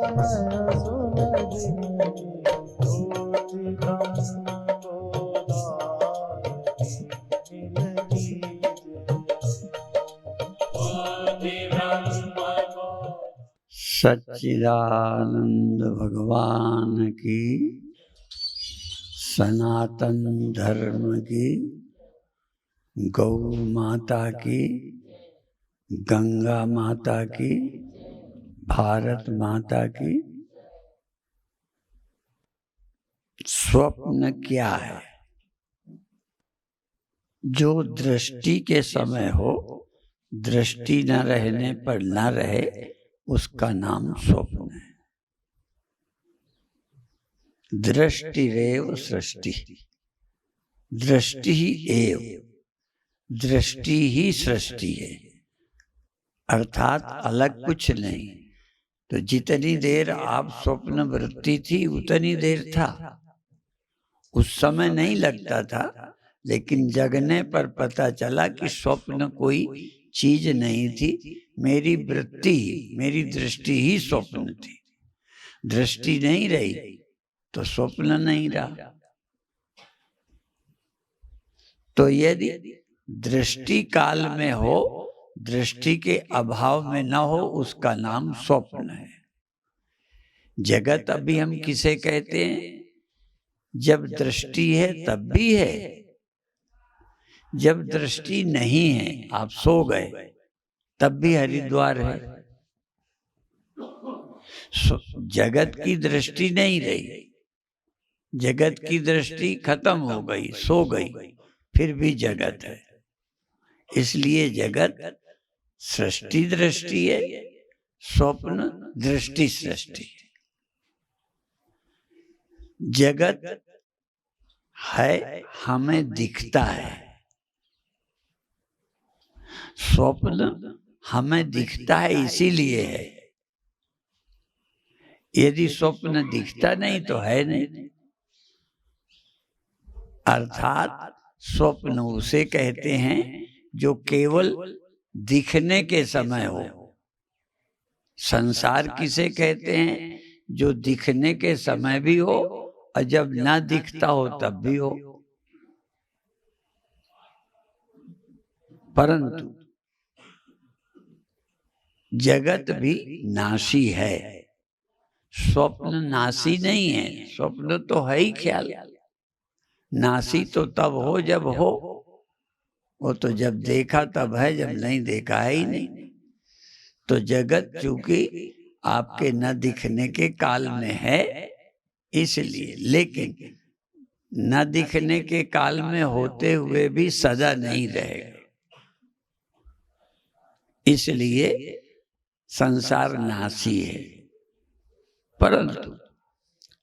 नयन सुलगिन ज्योति ब्रह्म गोदावरी मिलगी सच्चिदानंद भगवान की, सनातन धर्म की, गौ माता की, गंगा माता की, भारत माता की। स्वप्न क्या है? जो दृष्टि के समय हो, दृष्टि न रहने पर न रहे, उसका नाम स्वप्न है। दृष्टिरेव सृष्टि, दृष्टि ही एव, दृष्टि ही सृष्टि है, अर्थात अलग कुछ नहीं। तो जितनी देर आप स्वप्न वृत्ति थी उतनी देर था, उस समय नहीं लगता था, लेकिन जगने पर पता चला कि स्वप्न कोई चीज नहीं थी, मेरी वृत्ति, मेरी दृष्टि ही स्वप्न थी। दृष्टि नहीं रही तो स्वप्न नहीं रहा। तो यदि दृष्टि काल में हो, दृष्टि के अभाव में न हो, उसका नाम स्वप्न है। जगत अभी हम किसे कहते हैं? जब दृष्टि है तब भी है, जब दृष्टि नहीं है, आप सो गए, तब भी हरिद्वार है। जगत की दृष्टि नहीं रही, जगत की दृष्टि खत्म हो गई, सो गई, फिर भी जगत है। इसलिए जगत सृष्टि दृष्टि है, स्वप्न दृष्टि सृष्टि है। जगत है, हमें दिखता है, स्वप्न हमें दिखता है इसीलिए है। यदि स्वप्न दिखता नहीं तो है नहीं। अर्थात स्वप्न उसे कहते हैं जो केवल दिखने के समय हो। संसार किसे कहते हैं? जो दिखने के समय भी हो और जब ना दिखता हो तब भी हो। परंतु जगत भी नाशी है, स्वप्न नाशी नहीं है। स्वप्न तो है ही ख्याल, नाशी तो तब हो जब हो। वो तो जब देखा तब है, जब नहीं देखा है ही नहीं। तो जगत चूंकि आपके न दिखने के काल में है इसलिए, लेकिन न दिखने के काल में होते हुए भी सदा नहीं रहेगा, इसलिए संसार नाशी है। परंतु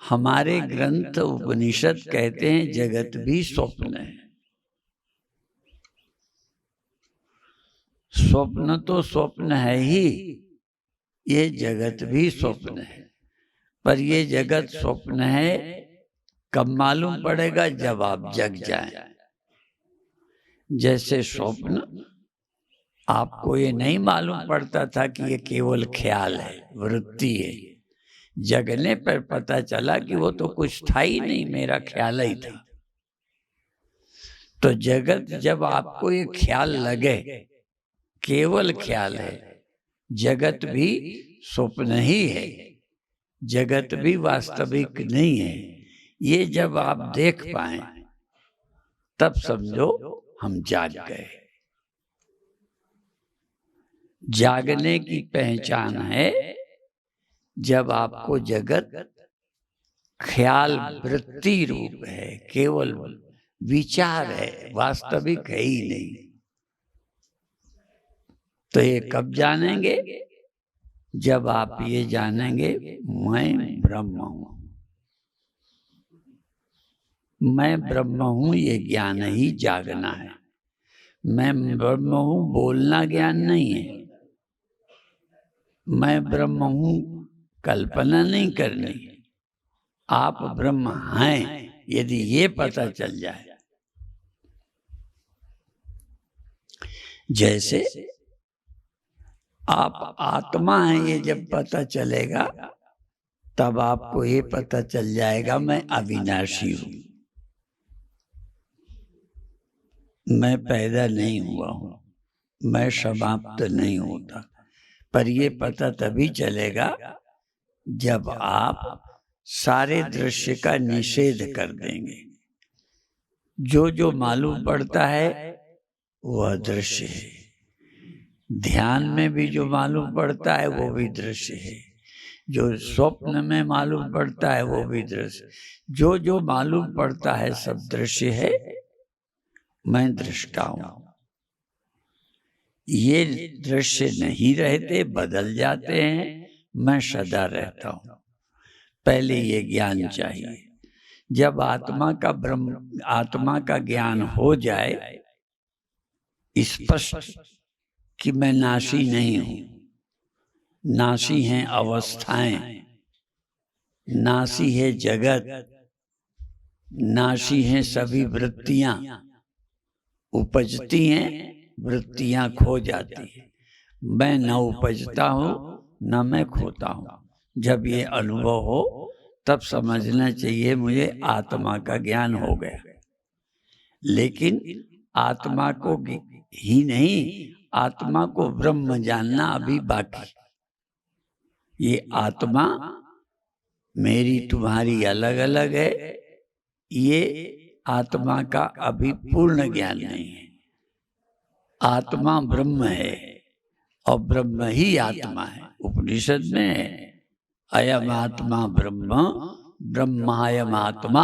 हमारे ग्रंथ उपनिषद कहते हैं जगत भी स्वप्न है। स्वप्न तो स्वप्न है ही, ये जगत भी स्वप्न है। पर ये जगत स्वप्न है कब मालूम पड़ेगा? जब आप जग जाएं। जैसे स्वप्न आपको ये नहीं मालूम पड़ता था कि ये केवल ख्याल है, वृत्ति है। जगने पर पता चला कि वो तो कुछ था ही नहीं, मेरा ख्याल ही था। तो जगत जब आपको ये ख्याल लगे केवल ख्याल है, जगत भी स्वप्न ही है, जगत भी वास्तविक नहीं है, ये जब आप देख पाए तब समझो हम जाग गए। जागने की पहचान है जब आपको जगत ख्याल वृत्ति रूप है, केवल विचार है, वास्तविक है ही नहीं। तो ये कब जानेंगे? जब आप ये जानेंगे मैं ब्रह्म हूं, मैं ब्रह्म हूं, ये ज्ञान ही जागना है। मैं ब्रह्म हूं बोलना ज्ञान नहीं है, मैं ब्रह्म हूं कल्पना नहीं करनी। आप ब्रह्म हैं, यदि ये पता चल जाए, जैसे आप आत्मा हैं ये जब पता चलेगा तब आपको ये पता चल जाएगा मैं अविनाशी हूं, मैं पैदा नहीं हुआ हूं, मैं समाप्त नहीं होता। पर ये पता तभी चलेगा जब आप सारे दृश्य का निषेध कर देंगे। जो जो मालूम पड़ता है वह दृश्य है, ध्यान में भी जो मालूम पड़ता है वो भी दृश्य है, जो स्वप्न में मालूम पड़ता है वो भी दृश्य, जो जो मालूम पड़ता है सब दृश्य है। मैं दृष्टा हूं। ये दृश्य नहीं रहते, बदल जाते हैं, मैं सदा रहता हूं। पहले ये ज्ञान चाहिए। जब आत्मा का ज्ञान हो जाए स्पष्ट कि मैं नाशी नहीं हूं, नाशी हैं अवस्थाएं, नाशी है जगत, नाशी हैं सभी वृत्तियां, उपजती हैं वृत्तियां खो जाती हैं। मैं न उपजता हूं न मैं खोता हूं। जब ये अनुभव हो तब समझना चाहिए मुझे आत्मा का ज्ञान हो गया। लेकिन आत्मा को ही नहीं, आत्मा को ब्रह्म जानना अभी बाकी। ये आत्मा मेरी तुम्हारी अलग अलग है, ये आत्मा का अभी पूर्ण ज्ञान नहीं है। आत्मा ब्रह्म है और ब्रह्म ही आत्मा है। उपनिषद में है अयम आत्मा ब्रह्म ब्रह्मायम आत्मा।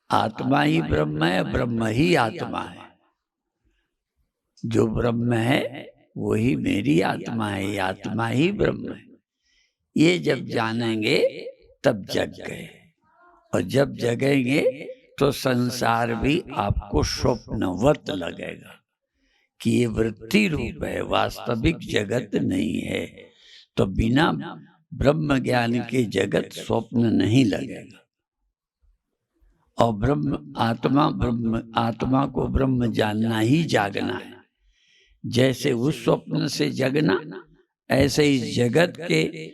आत्मा ही ब्रह्म है, ब्रह्म ही आत्मा है। जो ब्रह्म है वही मेरी आत्मा है, ये आत्मा ही ब्रह्म है। ये जब जानेंगे तब जग गए, और जब जगेंगे तो संसार भी आपको स्वप्नवत लगेगा कि ये वृत्ति रूप है, वास्तविक जगत नहीं है। तो बिना ब्रह्म ज्ञान के जगत स्वप्न नहीं लगेगा। और आत्मा को ब्रह्म जानना ही जागना है। जैसे उस स्वप्न से जगना, ऐसे इस जगत के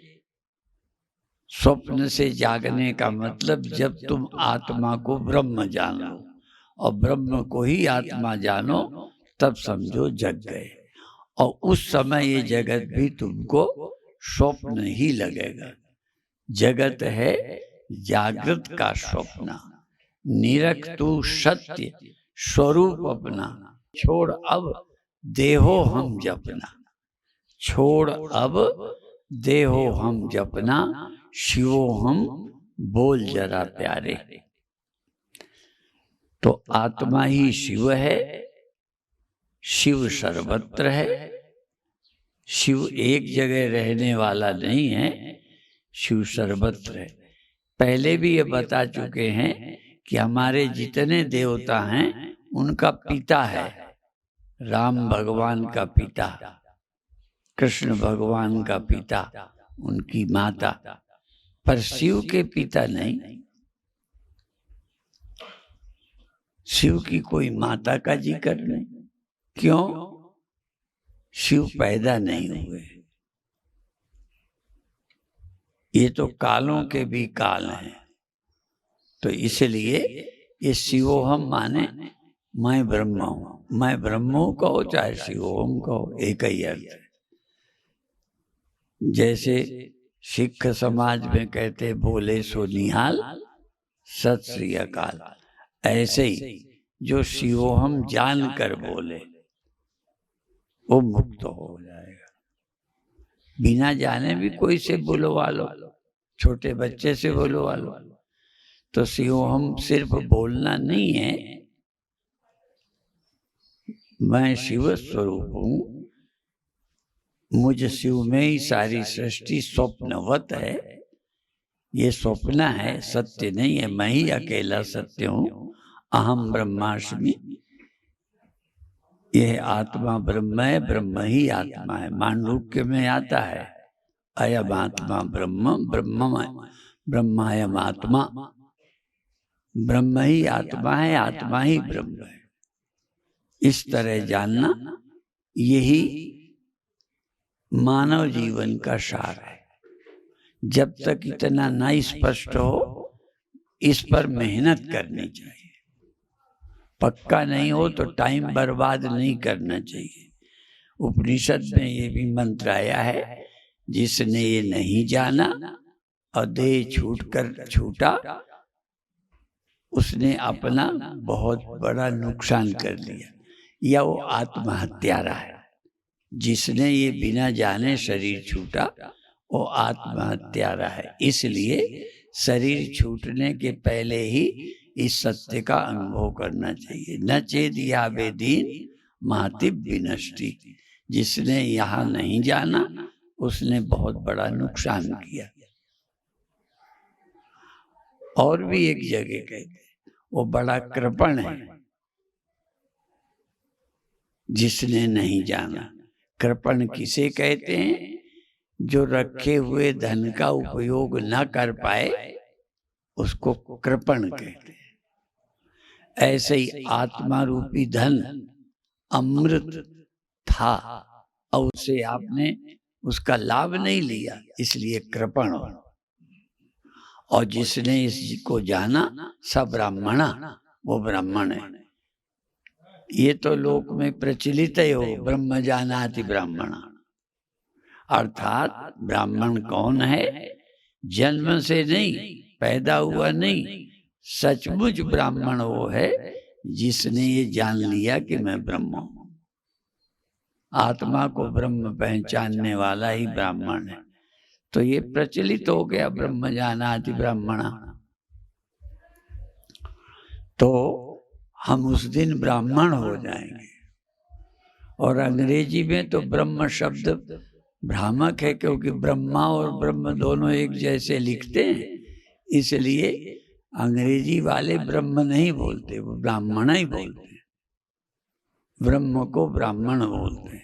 स्वप्न से जागने का मतलब जब तुम आत्मा को ब्रह्म जान लो और ब्रह्म को ही आत्मा जानो, तब समझो जग गए। और उस समय ये जगत भी तुमको स्वप्न ही लगेगा। जगत है जागृत का स्वप्न, निरख तू सत्य स्वरूप अपना, छोड़ अब देहो हम जपना, छोड़ अब देहो हम जपना, शिवो हम बोल जरा प्यारे। तो आत्मा ही शिव है, शिव सर्वत्र है। शिव एक जगह रहने वाला नहीं है, शिव सर्वत्र है। पहले भी ये बता चुके हैं कि हमारे जितने देवता हैं उनका पिता है, राम भगवान का पिता, कृष्ण भगवान का पिता, उनकी माता, पर शिव के पिता नहीं। शिव की कोई माता का जिक्र नहीं। क्यों? शिव पैदा नहीं हुए। ये तो कालों के भी काल हैं। तो इसलिए ये शिवोहम माने मैं ब्रह्म हूं। मैं ब्रह्म हूं कहो चाहे शिवोहम कहो, एक ही अर्थ है। जैसे सिख समाज में कहते बोले सो निहाल, सत श्री अकाल, ऐसे ही जो शिवोहम जान कर बोले वो मुक्त हो जाएगा। बिना जाने भी कोई से बुलवा लो, छोटे बच्चे से बुलवा लो। तो शिवोहम सिर्फ बोलना नहीं है, मैं शिव स्वरूप हूं, मुझ शिव में ही सारी सृष्टि स्वप्नवत है। ये स्वप्न है, सत्य नहीं है। मैं ही अकेला सत्य हूं। अहम ब्रह्मास्मि। यह आत्मा ब्रह्म है, ब्रह्म ही आत्मा है। मांडूक्य में आता है अयम आत्मा ब्रह्म ब्रह्मायम आत्मा। ब्रह्म ही आत्मा है, आत्मा ही ब्रह्म है। इस तरह जानना यही मानव जीवन का सार है। जब तक इतना ना स्पष्ट हो इस पर मेहनत करनी चाहिए। पक्का नहीं हो तो टाइम बर्बाद नहीं करना चाहिए। उपनिषद में ये भी मंत्र आया है, जिसने ये नहीं जाना और देह छूटा उसने अपना बहुत बड़ा नुकसान कर लिया, या वो आत्महत्यारा है। जिसने ये बिना जाने शरीर छूटा वो आत्महत्यारा है। इसलिए शरीर छूटने के पहले ही इस सत्य का अनुभव करना चाहिए। न चेद यावे दीन महति विनष्टि। जिसने यहाँ नहीं जाना उसने बहुत बड़ा नुकसान किया। और भी एक जगह कहते वो बड़ा कृपण है जिसने नहीं जाना। कृपण किसे कहते हैं? जो रखे हुए धन का उपयोग न कर पाए उसको कृपण कहते हैं। ऐसे ही आत्मा रूपी धन अमृत था और उसे आपने उसका लाभ नहीं लिया, इसलिए कृपण हो। और जिसने इसको जाना सब ब्राह्मणा, वो ब्राह्मण है। ये तो लोक में प्रचलित है, हो ब्रह्म जानाति ब्राह्मणा। अर्थात ब्राह्मण कौन है? जन्म से नहीं, पैदा हुआ नहीं, सचमुच ब्राह्मण वो है जिसने ये जान लिया कि मैं ब्रह्म हूं। आत्मा को ब्रह्म पहचानने वाला ही ब्राह्मण है। तो ये प्रचलित हो गया ब्रह्म जानाति ब्राह्मणा। तो हम उस दिन ब्राह्मण हो जाएंगे। और अंग्रेजी में तो ब्रह्म शब्द भ्रामक है, क्योंकि ब्रह्मा और ब्रह्म दोनों एक जैसे लिखते हैं, इसलिए अंग्रेजी वाले ब्रह्म नहीं बोलते, वो ब्राह्मण ही बोलते हैं। ब्रह्म को ब्राह्मण बोलते हैं।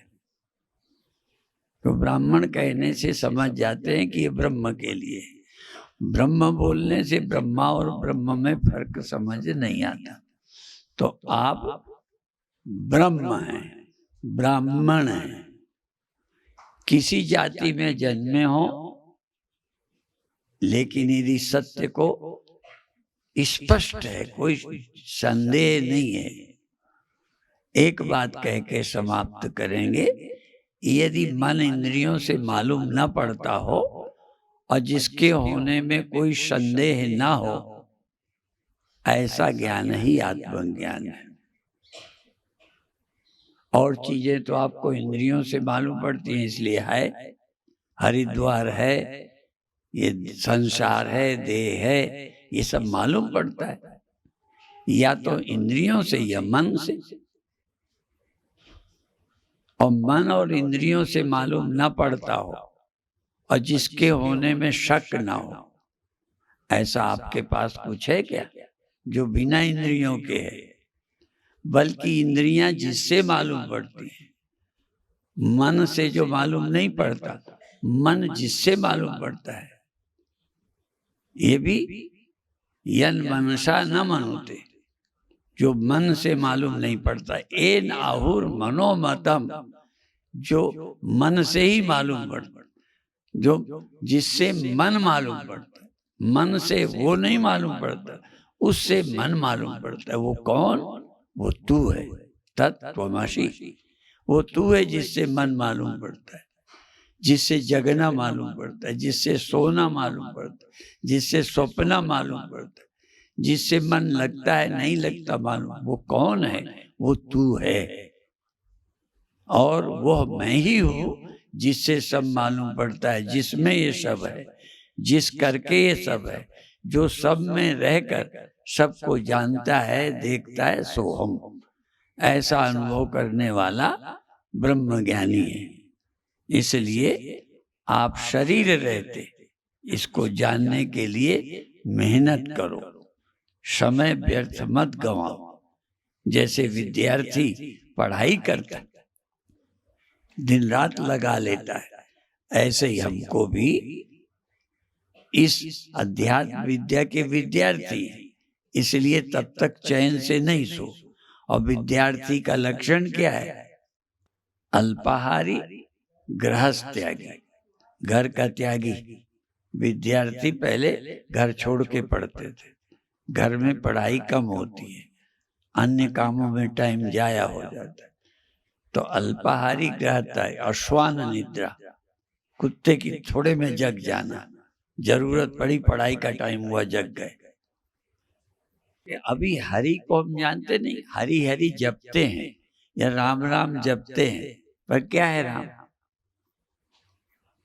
तो ब्राह्मण कहने से समझ जाते हैं कि ये ब्रह्म के लिए। ब्रह्म बोलने से ब्रह्मा और ब्रह्म में फर्क समझ नहीं आता। तो आप ब्रह्म हैं, ब्राह्मण हैं। किसी जाति में जन्मे हो, लेकिन यदि सत्य को स्पष्ट है, कोई संदेह नहीं है। एक बात कह के समाप्त करेंगे। यदि मन इंद्रियों से मालूम न पड़ता हो और जिसके होने में कोई संदेह न हो, ऐसा ज्ञान ही आत्मज्ञान है। और चीजें तो आपको इंद्रियों से मालूम पड़ती हैं, इसलिए है, हरिद्वार है, ये संसार है, देह है, ये सब मालूम पड़ता है या तो इंद्रियों से या मन से। और मन और इंद्रियों से मालूम न पड़ता हो और जिसके होने में शक ना हो, ऐसा आपके पास कुछ है क्या जो बिना इंद्रियों के है? बल्कि इंद्रियां जिससे मालूम पड़ती हैं, मन से जो मालूम नहीं पड़ता, मन जिससे मालूम पड़ता है। ये भी यन मनसा न मनोते, जो मन से मालूम नहीं पड़ता। एन आहुर मनोमतम, जो मन से ही मालूम पड़ता, जो जिससे मन मालूम पड़ता। मन से वो नहीं मालूम पड़ता, उससे मन मालूम पड़ता है। वो कौन? वो तू है, तत्त्वमसि। वो तू है जिससे मन मालूम पड़ता है, जिससे जगना मालूम पड़ता है, जिससे सोना मालूम पड़ता है, जिससे स्वप्न मालूम पड़ता है, जिससे मन लगता है नहीं लगता मालूम। वो कौन है? वो तू है। और वह मैं ही हूँ जिससे सब मालूम पड़ता है, जिसमें ये सब है, जिस करके ये सब है, जो सब में रहकर सबको जानता है, देखता है, सोहम। ऐसा अनुभव करने वाला ब्रह्म ज्ञानी है। इसलिए आप शरीर रहते इसको जानने के लिए मेहनत करो, समय व्यर्थ मत गंवाओ। जैसे विद्यार्थी पढ़ाई करता है, दिन रात लगा लेता है, ऐसे ही हमको भी इस अध्यात्म विद्या के विद्यार्थी हैं, इसलिए तब तक चैन से नहीं सो। और विद्यार्थी का लक्षण क्या है? अल्पाहारी, गृहस्थ त्यागी, घर का त्यागी। विद्यार्थी पहले घर छोड़ के पढ़ते थे, घर में पढ़ाई कम होती है, अन्य कामों में टाइम जाया हो जाता है। तो अल्पाहारी रहता है, अश्वान निद्रा, कुत्ते की थोड़े में जग जाना, जरूरत पड़ी पढ़ाई का टाइम हुआ जग गए। अभी हरि को हम जानते नहीं, हरि हरि जपते हैं या राम राम जपते हैं, पर क्या है राम?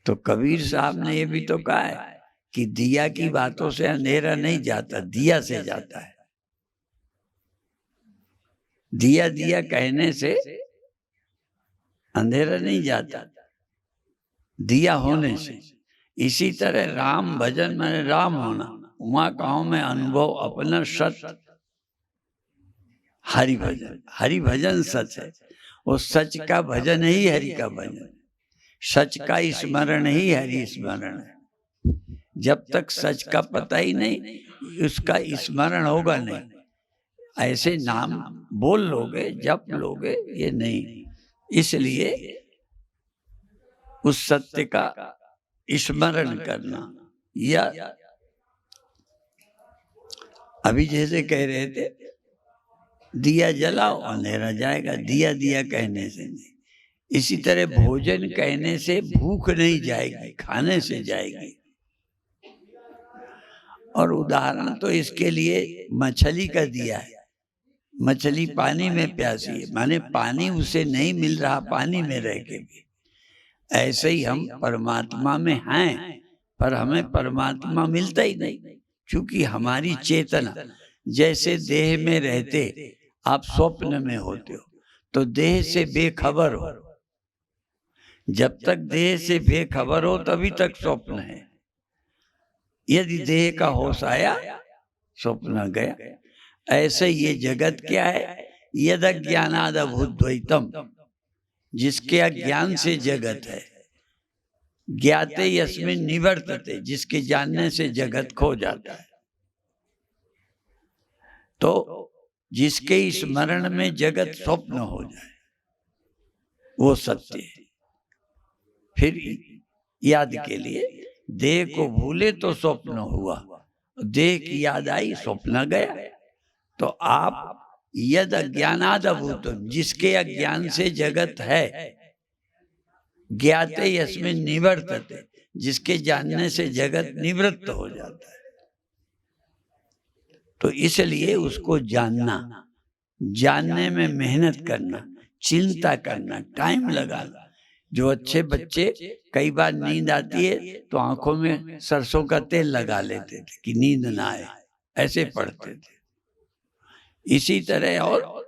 तो कबीर साहब ने ये भी तो कहा है कि दिया की बातों से अंधेरा नहीं जाता, दिया से जाता है। दिया दिया कहने से अंधेरा नहीं जाता, दिया होने से। इसी तरह राम भजन माने राम होना, उमा गांव में अनुभव अपना सत हरि भजन। हरि भजन सच है, वो सच का भजन ही हरि का भजन, सच का स्मरण ही हरि स्मरण है। जब तक सच का पता ही नहीं, उसका स्मरण होगा नहीं। ऐसे नाम बोल लोगे, जप लोगे, ये नहीं। इसलिए उस सत्य का स्मरण करना। या अभी जैसे कह रहे थे, दिया जलाओ अंधेरा जाएगा, दिया दिया कहने से नहीं। इसी तरह भोजन कहने से भूख नहीं जाएगी, खाने से जाएगी। और उदाहरण तो इसके लिए मछली का दिया है। मछली पानी में प्यासी है, माने पानी उसे नहीं मिल रहा पानी में रह के भी। ऐसे ही हम परमात्मा में हैं, पर हमें परमात्मा मिलता ही नहीं, क्योंकि हमारी चेतना जैसे देह में रहते आप स्वप्न में होते हो, तो देह से बेखबर हो। जब तक देह से बेखबर हो तभी तक स्वप्न है। यदि देह का होश आया, स्वप्न गया। ऐसे ये जगत क्या है? यद अज्ञानाद अभूद्वैतम, जिसके अज्ञान से जगत है। ज्ञाते यस्मिन् निवर्तते, जिसके जानने से जगत खो जाता है। तो जिसके स्मरण में जगत स्वप्न हो जाए, वो सत्य है। फिर याद के लिए, देह को भूले तो स्वप्न हुआ, देह की याद आई स्वप्न गया। तो आप यद अज्ञानाद अभूतम, जिसके अज्ञान से जगत है, ज्ञाते यस्मिन् निवर्तते, जिसके जानने से जगत निवृत्त हो जाता है। तो इसलिए उसको जानना, जानने में मेहनत करना, चिंता करना, टाइम लगाना। जो अच्छे बच्चे, कई बार नींद आती है तो आंखों में सरसों का तेल लगा लेते थे कि नींद ना आए, ऐसे पढ़ते थे। इसी तरह और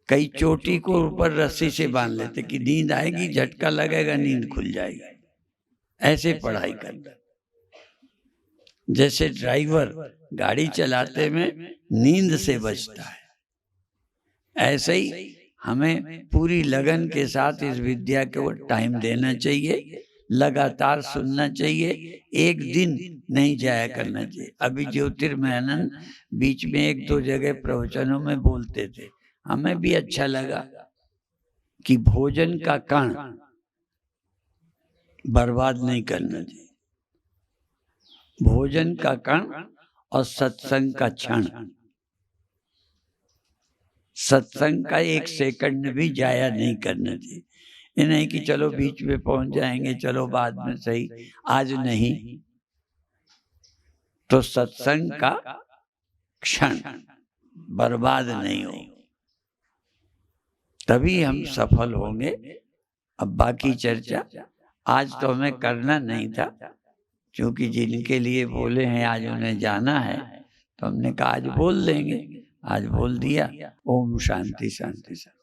कई चोटी को ऊपर रस्सी से बांध लेते कि नींद आएगी, झटका लगेगा, नींद खुल जाएगी। ऐसे पढ़ाई करना। जैसे ड्राइवर गाड़ी चलाते में नींद से बचता है, ऐसे ही हमें पूरी लगन के साथ इस विद्या को टाइम देना चाहिए, लगातार सुनना चाहिए, एक दिन नहीं जाया करना चाहिए। अभी ज्योतिर्मयानंद बीच में एक दो जगह प्रवचनों में बोलते थे, हमें भी अच्छा लगा कि भोजन का कण बर्बाद नहीं करना चाहिए, भोजन का कण और सत्संग का क्षण, सत्संग का एक सेकंड भी जाया नहीं करना चाहिए। ये नहीं कि चलो बीच में पहुंच जाएंगे, चलो बाद में सही, आज नहीं। तो सत्संग का क्षण बर्बाद नहीं हो, तभी हम सफल होंगे। अब बाकी चर्चा आज तो हमें करना नहीं था, क्योंकि जिनके लिए बोले हैं आज उन्हें जाना है, तो हमने कहा आज बोल देंगे, आज बोल दिया। ओम शांति शांति शांति।